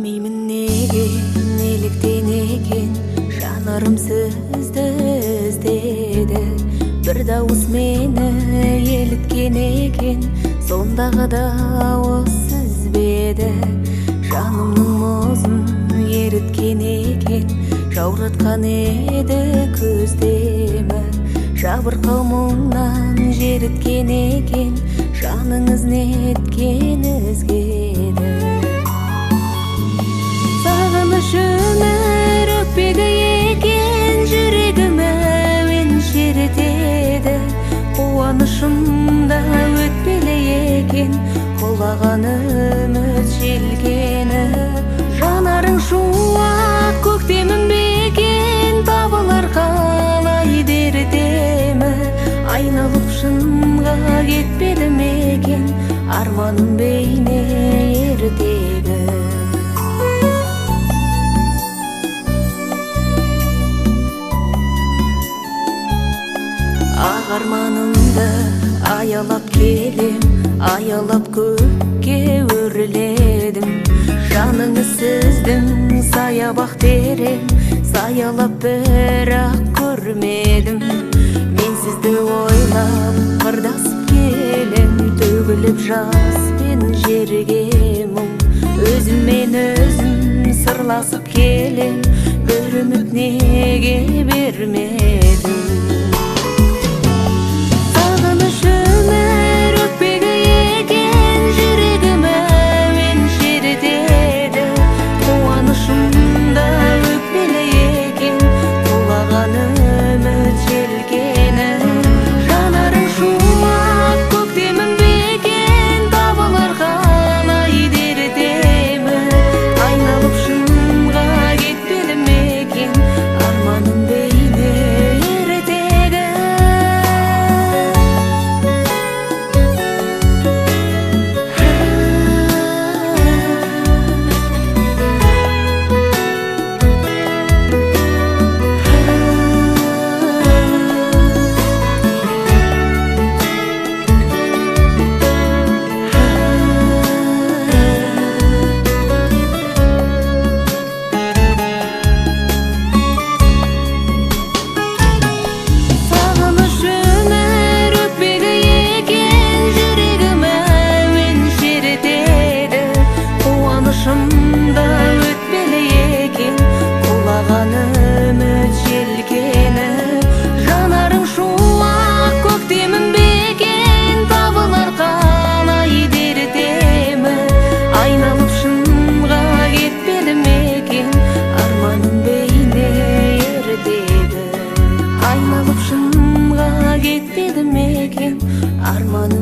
Білмеймін неге, неліктен екен, жанарым сізді іздеді. Бір дауыс мені еліткен екен, сондағы дауыс сіз бе еді. Жанымның мұзын еріткен екен, жауратқан еді көздемі. Жабырқау мұңнан жеріткен екен, жаныңыз неткен өзгеді. Сағыныш өмір өкпегі екен, жүрегім әуен шертеді. Қуанышымда өтпелі екен, құлаған үміт желкені. Жанарың шуақ көктемім бекен, табылар қалай дертемі. Айналып шынға кетпеді мекен, арманым бейне ертегі. Ақ арманымды аялап келем, аялап көкке өрледім. Жаныңыз сіздің саябақ терем, саялап бірақ көрмедім. Мен сізді ойлап қырдасып келем, төгіліп жаспен жерге мұң. Өзіммен өзім сырласып келем, бір үміт неге бермедім. Сағыныш өмір өкпегі екен, жүрегім әуен шертеді. Қуанышымда өкпелі екен, құлаған үміт желкені. Жанарың шуақ көктемім бекен, табылар қалай дертемі. Айналып шынға кетпеді мекен, арманым бейне ертегі. Сағыныш өмір өкпегі екен, жүрегім әуен шертеді. Қуанышымда өтпелі екен, құлаған үміт желкені. Жанарың шуақ көктемім бекен, табылар қалай дертемі. Айналып шынға кетпеді мекен, арманым бейне ертегі. Айналып шынға кетпеді мекен, арманым